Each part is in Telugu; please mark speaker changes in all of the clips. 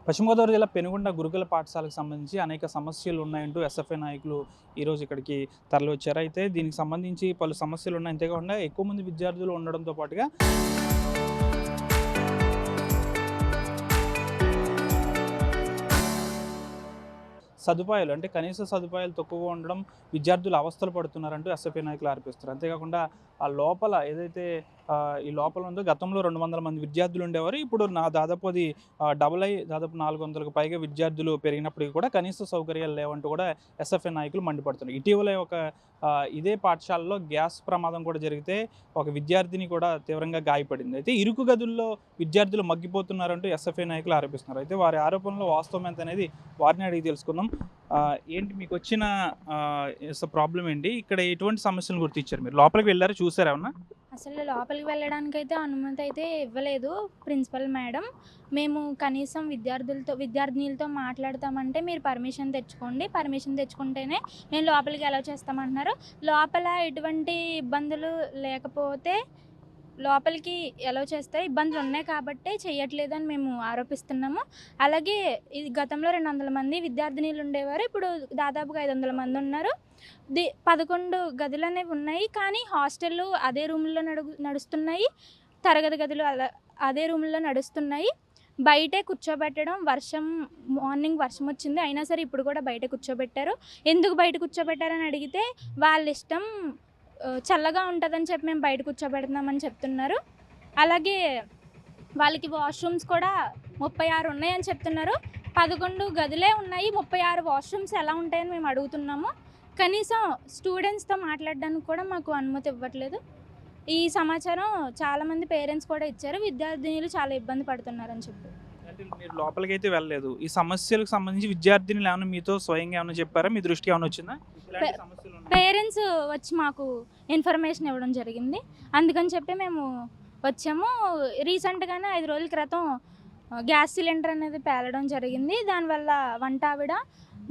Speaker 1: పశ్చిమ గోదావరి జిల్లా పెనుగొండ గురుకుల పాఠశాలకు సంబంధించి అనేక సమస్యలు ఉన్నాయంటూ ఎస్ఎఫ్ఐ నాయకులు ఈరోజు ఇక్కడికి తరలివచ్చారు. అయితే దీనికి సంబంధించి పలు సమస్యలు ఉన్నాయి. అంతేకాకుండా ఎక్కువ మంది విద్యార్థులు ఉండడంతో పాటుగా సదుపాయాలు అంటే కనీస సదుపాయాలు తక్కువగా ఉండడం, విద్యార్థులు అవస్థలు పడుతున్నారంటూ ఎస్ఎఫ్ఐ నాయకులు ఆరోపిస్తారు. అంతేకాకుండా ఆ లోపల ఏదైతే ఈ లోపల ఉందో గతంలో 200 మంది విద్యార్థులు ఉండేవారు. ఇప్పుడు దాదాపు అది డబుల్ అయ్యి దాదాపు 400కు పైగా విద్యార్థులు పెరిగినప్పటికీ కూడా కనీస సౌకర్యాలు లేవంటూ కూడా ఎస్ఎఫ్ఐ నాయకులు మండిపడుతున్నారు. ఇటీవలే ఇదే పాఠశాలలో గ్యాస్ ప్రమాదం కూడా జరిగితే ఒక విద్యార్థిని కూడా తీవ్రంగా గాయపడింది. అయితే ఇరుకు గదుల్లో విద్యార్థులు మగ్గిపోతున్నారంటూ ఎస్ఎఫ్ఐ నాయకులు ఆరోపిస్తున్నారు. అయితే వారి ఆరోపణలో వాస్తవం ఎంత అనేది వారిని అడిగి తెలుసుకుందాం. ఏంటి మీకు వచ్చిన ప్రాబ్లం ఏంటి? ఇక్కడ ఎటువంటి సమస్యలు గుర్తించారు? మీరు లోపలికి వెళ్ళారా, చూసారా ఏమన్నా?
Speaker 2: అసలు లోపలికి వెళ్ళడానికైతే అనుమతి అయితే ఇవ్వలేదు ప్రిన్సిపల్ మేడం. మేము కనీసం విద్యార్థినులతో మాట్లాడతామంటే మీరు పర్మిషన్ తెచ్చుకోండి, పర్మిషన్ తెచ్చుకుంటేనే మేము లోపలికి అలౌ చేస్తామంటున్నారు. లోపల ఎటువంటి ఇబ్బందులు లేకపోతే లోపలికి అలౌ చేస్తే ఇబ్బందులు ఉన్నాయి కాబట్టే చేయట్లేదని మేము ఆరోపిస్తున్నాము. అలాగే ఇది గతంలో 200 మంది విద్యార్థినీలు ఉండేవారు, ఇప్పుడు దాదాపుగా 500 మంది ఉన్నారు. 11 గదులు అనేవి ఉన్నాయి, కానీ హాస్టళ్ళు అదే రూముల్లో నడుస్తున్నాయి, తరగతి గదులు అదే రూముల్లో నడుస్తున్నాయి. బయటే కూర్చోబెట్టడం, మార్నింగ్ వర్షం వచ్చింది అయినా సరే ఇప్పుడు కూడా బయట కూర్చోబెట్టారు. ఎందుకు బయట కూర్చోబెట్టారని అడిగితే వాళ్ళ ఇష్టం, చల్లగా ఉంటుందని చెప్పి మేము బయట కూర్చోబెడుతున్నామని చెప్తున్నారు. అలాగే వాళ్ళకి వాష్రూమ్స్ కూడా 36 ఉన్నాయని చెప్తున్నారు. 11 గదులే ఉన్నాయి, 36 వాష్రూమ్స్ ఎలా ఉంటాయని మేము అడుగుతున్నాము. కనీసం స్టూడెంట్స్తో మాట్లాడడానికి కూడా మాకు అనుమతి ఇవ్వట్లేదు. ఈ సమాచారం చాలామంది పేరెంట్స్ కూడా ఇచ్చారు. విద్యార్థినులు చాలా ఇబ్బంది పడుతున్నారని చెప్పి.
Speaker 1: అంటే మీరు లోపలికి అయితే వెళ్ళలేదు. ఈ సమస్యలకు సంబంధించి విద్యార్థినులు ఏమైనా మీతో స్వయంగా ఏమైనా చెప్పారా? మీ దృష్టికి ఏమైనా వచ్చిందా?
Speaker 2: పేరెంట్స్ వచ్చి మాకు ఇన్ఫర్మేషన్ ఇవ్వడం జరిగింది. అందుకని చెప్పి మేము వచ్చాము. రీసెంట్గానే 5 రోజుల క్రితం గ్యాస్ సిలిండర్ అనేది పేలడం జరిగింది. దానివల్ల వంట ఆవిడ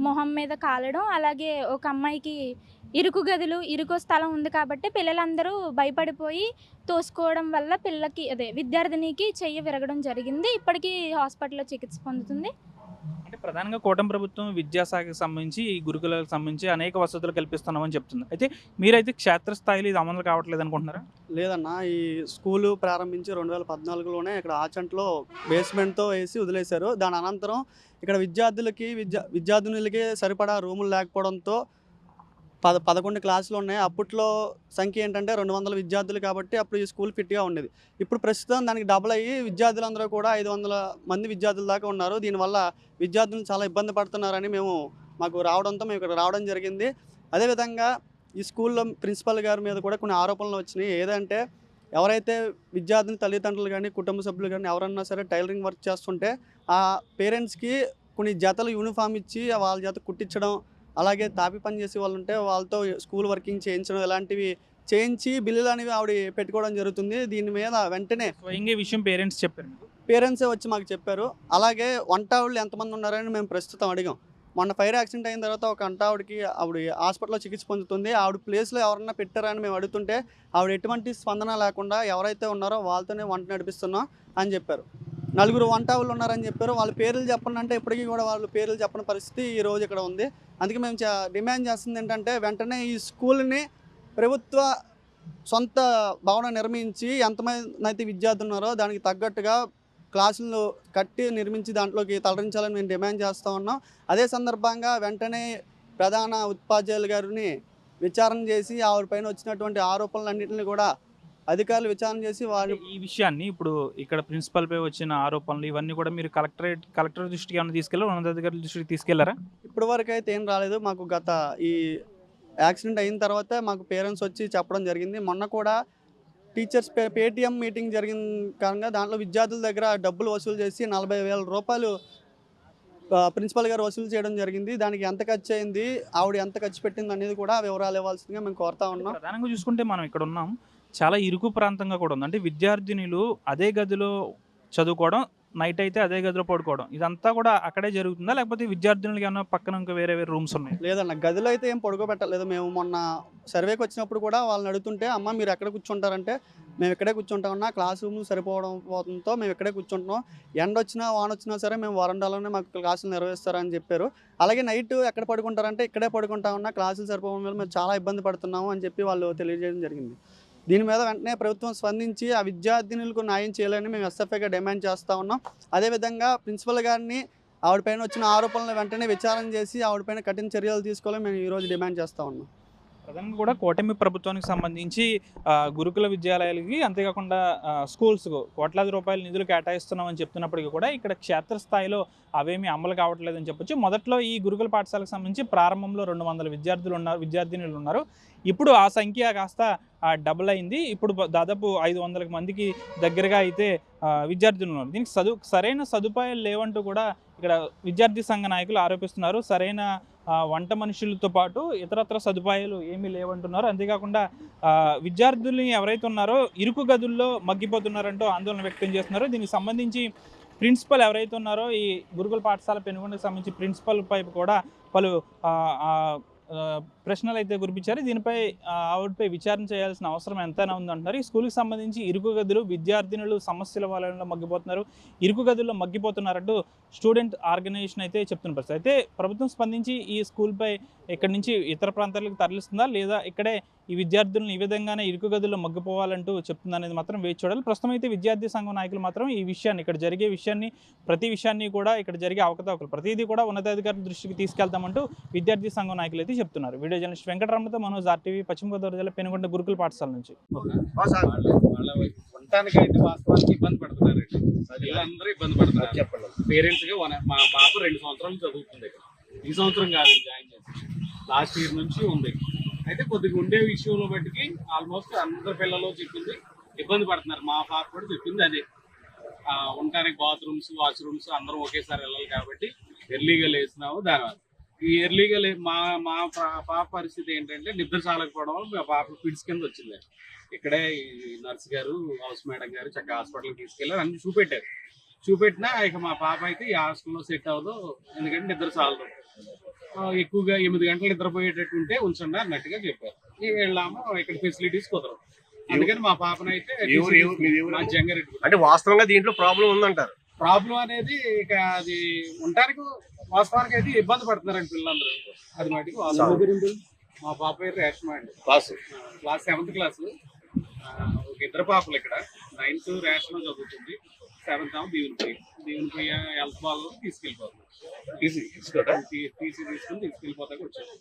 Speaker 2: మొహం మీద కాలడం, అలాగే ఒక అమ్మాయికి ఇరుకు స్థలం ఉంది కాబట్టి పిల్లలందరూ భయపడిపోయి తోసుకోవడం వల్ల విద్యార్థినికి చెయ్యి విరగడం జరిగింది. ఇప్పటికీ హాస్పిటల్లో చికిత్స పొందుతుంది.
Speaker 1: అంటే ప్రధానంగా కూటమి ప్రభుత్వం విద్యాశాఖకు సంబంధించి ఈ గురుకులకు సంబంధించి అనేక వసతులు కల్పిస్తున్నామని చెప్తుంది. అయితే మీరైతే క్షేత్రస్థాయిలో ఇది అమలు కావట్లేదు అనుకుంటున్నారా?
Speaker 3: లేదన్న, ఈ స్కూలు ప్రారంభించి 2014లోనే ఇక్కడ ఆచంట్లో బేస్మెంట్తో వేసి వదిలేశారు. దాని అనంతరం ఇక్కడ విద్యార్థినులకి సరిపడా రూములు లేకపోవడంతో 11 క్లాసులు ఉన్నాయి. అప్పట్లో సంఖ్య ఏంటంటే 200 విద్యార్థులు కాబట్టి అప్పుడు ఈ స్కూల్ ఫిట్గా ఉండేది. ఇప్పుడు ప్రస్తుతం దానికి డబుల్ అయ్యి విద్యార్థులందరూ కూడా 500 మంది విద్యార్థుల దాకా ఉన్నారు. దీనివల్ల విద్యార్థులు చాలా ఇబ్బంది పడుతున్నారని మాకు రావడంతో మేము ఇక్కడ రావడం జరిగింది. అదేవిధంగా ఈ స్కూల్లో ప్రిన్సిపల్ గారి మీద కూడా కొన్ని ఆరోపణలు వచ్చినాయి. ఏదంటే ఎవరైతే విద్యార్థిని తల్లిదండ్రులు కానీ కుటుంబ సభ్యులు కానీ ఎవరన్నా సరే టైలరింగ్ వర్క్ చేస్తుంటే ఆ పేరెంట్స్కి కొన్ని జతలు యూనిఫామ్ ఇచ్చి వాళ్ళ చేత కుట్టించడం, అలాగే తాపి పని చేసే వాళ్ళు ఉంటే వాళ్ళతో స్కూల్ వర్కింగ్ చేయించడం, ఇలాంటివి చేయించి బిల్లులు అనేవి ఆవిడ పెట్టుకోవడం జరుగుతుంది. దీని మీద వెంటనే
Speaker 1: స్వయంగా విషయం పేరెంట్స్ చెప్పారు.
Speaker 3: పేరెంట్సే వచ్చి మాకు చెప్పారు. అలాగే వంట ఆవిడలు ఎంతమంది ఉన్నారని మేము ప్రస్తుతం అడిగాం. మొన్న ఫైర్ యాక్సిడెంట్ అయిన తర్వాత ఒక ఆవిడ హాస్పిటల్లో చికిత్స పొందుతుంది. ఆవిడ ప్లేస్లో ఎవరన్నా పెట్టారని మేము అడుగుతుంటే ఆవిడ ఎటువంటి స్పందన లేకుండా ఎవరైతే ఉన్నారో వాళ్ళతోనే వంట నడిపిస్తున్నాం అని చెప్పారు. 4 వంట ఆవిడలు ఉన్నారని చెప్పారు. వాళ్ళ పేర్లు చెప్పండి అంటే ఇప్పటికీ కూడా వాళ్ళ పేర్లు చెప్పని పరిస్థితి ఈరోజు ఇక్కడ ఉంది. అందుకే మేము డిమాండ్ చేస్తుంది ఏంటంటే వెంటనే ఈ స్కూల్ని ప్రభుత్వ సొంత భవనం నిర్మించి ఎంతమంది అయితే విద్యార్థులు ఉన్నారో దానికి తగ్గట్టుగా క్లాసులు కట్టి నిర్మించి దాంట్లోకి తరలించాలని మేము డిమాండ్ చేస్తూ ఉన్నాం. అదే సందర్భంగా వెంటనే ప్రధాన ఉపాధ్యాయులు గారిని విచారణ చేసి ఆవిడపైన వచ్చినటువంటి ఆరోపణలన్నింటినీ కూడా అధికారులు విచారణ చేసి
Speaker 1: ఈ విషయాన్ని ఇప్పుడు ఇక్కడ ప్రిన్సిపల్పై వచ్చిన ఆరోపణలు ఇవన్నీ కూడా మీరు కలెక్టర్ దృష్టికి ఏమైనా తీసుకెళ్ళారు, ఉన్నతాధికారుల దృష్టికి తీసుకెళ్లారా?
Speaker 3: ఇప్పటి వరకు అయితే ఏం రాలేదు. మాకు ఈ యాక్సిడెంట్ అయిన తర్వాత మాకు పేరెంట్స్ వచ్చి చెప్పడం జరిగింది. మొన్న కూడా టీచర్స్ పేటీఎం మీటింగ్ జరిగిన కారణంగా దాంట్లో విద్యార్థుల దగ్గర డబ్బులు వసూలు చేసి 40,000 రూపాయలు ప్రిన్సిపల్ గారు వసూలు చేయడం జరిగింది. దానికి ఎంత ఖర్చు అయింది, ఆవిడ ఎంత ఖర్చు పెట్టింది అనేది కూడా వివరాలు ఇవ్వాల్సిందిగా మేము కోరుతా ఉన్నాం.
Speaker 1: ప్రధానంగా చూసుకుంటే మనం ఇక్కడ ఉన్నాం, చాలా ఇరుకు ప్రాంతంగా కూడా ఉంది. అంటే విద్యార్థినులు అదే గదిలో చదువుకోవడం, నైట్ అయితే అదే గదిలో పడుకోవడం, ఇదంతా కూడా అక్కడే జరుగుతుందా? లేకపోతే విద్యార్థినులకి ఏమన్నా పక్కన ఇంకా వేరే రూమ్స్ ఉన్నాయి?
Speaker 3: లేదన్న, గదిలో అయితే ఏం పడుకోబెట్టలేదు. మేము మొన్న సర్వేకి వచ్చినప్పుడు కూడా వాళ్ళని అడుగుతుంటే అమ్మ మీరు ఎక్కడ కూర్చుంటారంటే మేము ఇక్కడే కూర్చుంటా ఉన్నా, క్లాస్ రూమ్ సరిపోవడంతో మేము ఇక్కడే కూర్చుంటున్నాం. ఎండ వచ్చినా వాన వచ్చినా సరే మేము వరండాలోనే మాకు క్లాసులు నిర్వహిస్తారని చెప్పారు. అలాగే నైట్ ఎక్కడ పడుకుంటారంటే ఇక్కడే పడుకుంటా ఉన్నా, క్లాసులు సరిపోవడం వల్ల మేము చాలా ఇబ్బంది పడుతున్నాము అని చెప్పి వాళ్ళు తెలియజేయడం జరిగింది. దీని మీద వెంటనే ప్రభుత్వం స్పందించి ఆ విద్యార్థినులకు న్యాయం చేయాలని మేము ఎస్ఎఫ్ఐగా డిమాండ్ చేస్తూ ఉన్నాం. అదేవిధంగా ప్రిన్సిపల్ గారిని ఆవిడపైన వచ్చిన ఆరోపణలు వెంటనే విచారణ చేసి ఆవిడపైన కఠిన చర్యలు తీసుకోవాలని మేము ఈరోజు డిమాండ్ చేస్తూ ఉన్నాం.
Speaker 1: ప్రధానంగా కూడా కూటమి ప్రభుత్వానికి సంబంధించి గురుకుల విద్యాలయాలకి అంతేకాకుండా స్కూల్స్కు కోట్లాది రూపాయల నిధులు కేటాయిస్తున్నామని చెప్తున్నప్పటికీ కూడా ఇక్కడ క్షేత్రస్థాయిలో అవేమీ అమలు కావట్లేదని చెప్పొచ్చు. మొదట్లో ఈ గురుకుల పాఠశాలకు సంబంధించి ప్రారంభంలో 200 విద్యార్థినులు ఉన్నారు. ఇప్పుడు ఆ సంఖ్య కాస్త డబుల్ అయింది. ఇప్పుడు దాదాపు 500 మందికి దగ్గరగా అయితే విద్యార్థులు ఉన్నారు. దీనికి సరైన సదుపాయాలు లేవంటూ కూడా ఇక్కడ విద్యార్థి సంఘ నాయకులు ఆరోపిస్తున్నారు. సరైన వంట మనుషులతో పాటు ఇతరత్ర సదుపాయాలు ఏమీ లేవంటున్నారు. అంతేకాకుండా విద్యార్థుల్ని ఎవరైతే ఉన్నారో ఇరుకు గదుల్లో మగ్గిపోతున్నారంటూ ఆందోళన వ్యక్తం చేస్తున్నారు. దీనికి సంబంధించి ప్రిన్సిపల్ ఎవరైతే ఉన్నారో ఈ గురుకుల పాఠశాల పెనుగొండకు సంబంధించి ప్రిన్సిపల్ పై కూడా పలు ప్రశ్నలు అయితే గురిపించారు. దీనిపై ఆవిడపై విచారణ చేయాల్సిన అవసరం ఎంతైనా ఉందంటున్నారు. ఈ స్కూల్కి సంబంధించి ఇరుకు గదులు విద్యార్థినులు సమస్యల వలన మగ్గిపోతున్నారు, ఇరుకు గదుల్లో మగ్గిపోతున్నారంటూ స్టూడెంట్ ఆర్గనైజేషన్ అయితే చెప్తున్న పరిస్థితి. అయితే ప్రభుత్వం స్పందించి ఈ స్కూల్పై ఇక్కడి నుంచి ఇతర ప్రాంతాలకు తరలిస్తుందా లేదా ఇక్కడే ఈ విద్యార్థులను ఈ విధంగానే ఇరుకు గదుల్లో మగ్గిపోవాలంటూ చెప్తుందనేది మాత్రం వేచి చూడాలి. ప్రస్తుతం అయితే విద్యార్థి సంఘం నాయకులు మాత్రం ఈ విషయాన్ని ఇక్కడ జరిగే విషయాన్ని ప్రతి విషయాన్ని కూడా ఇక్కడ జరిగే అవకతవకలు ప్రతిదీ కూడా ఉన్నతాధికారుల దృష్టికి తీసుకెళ్తామంటూ విద్యార్థి సంఘం నాయకులు అయితే చెప్తున్నారు. వీడియో జర్నలిస్ట్ వెంకటరమణతో మనోజ్, RTV, పశ్చిమ గోదావరి జిల్లా పెనుగొండ గురుకుల పాఠశాల నుంచి.
Speaker 4: ఉండటానికి అయితే వాస్తవానికి ఇబ్బంది పడుతున్నారండి. అందరూ ఇబ్బంది పడుతున్నారు. చెప్పండి. పేరెంట్స్ గా మా పాప 2 సంవత్సరాలు చదువుతుంది. ఈ సంవత్సరం కాదు జాయిన్ చేసి, లాస్ట్ ఇయర్ నుంచి ఉంది. అయితే కొద్దిగా ఉండే విషయంలో బట్టికి ఆల్మోస్ట్ అందరు పిల్లలు చెప్పింది ఇబ్బంది పడుతున్నారు. మా పాప కూడా చెప్పింది అదే, ఉండటానికి బాత్రూమ్స్, వాష్రూమ్స్ అందరం ఒకేసారి వెళ్ళాలి కాబట్టి ఎర్లీగా లేస్తున్నాము. దానివల్ల ఈ ఎర్లీగా మా పాప పరిస్థితి ఏంటంటే నిద్ర చాలకపోవడం వల్ల మా పాప ఫిట్స్ కింద వచ్చింది. ఇక్కడే ఈ నర్స్ గారు, హౌస్ మేడం గారు చక్కగా హాస్పిటల్కి తీసుకెళ్ళారు, అన్ని చూపెట్టినా ఇక మా పాప అయితే ఈ హాస్టల్లో సెట్ అవ్వదు, ఎందుకంటే నిద్ర చాలదు, ఎక్కువగా 8 గంటలు నిద్రపోయేటట్టు ఉంటే ఉంచండి అన్నట్టుగా చెప్పారు. వెళ్ళాము, ఇక్కడ ఫెసిలిటీస్ కుదరవు. అందుకని మా పాపనైతే జంగారెడ్డి.
Speaker 5: అంటే వాస్తవంగా దీంట్లో ప్రాబ్లం ఉందంటారు.
Speaker 4: ప్రాబ్లం అనేది ఇక అది ఉండటానికి వాస్తవానికి అయితే ఇబ్బంది పడుతున్నారండి పిల్లలందరూ. అది మటుకు మా పాప పేరు రేష్మా అండి. Class 7th class. ఒక 2 పాపలు ఇక్కడ. 9th రేష్మా చదువుతుంది, 7th దీవెనపై హెల్త్ బాగా తీసుకెళ్ళిపోతుంది. టీసీ తీసుకుని తీసుకెళ్ళిపోతాక వచ్చారు.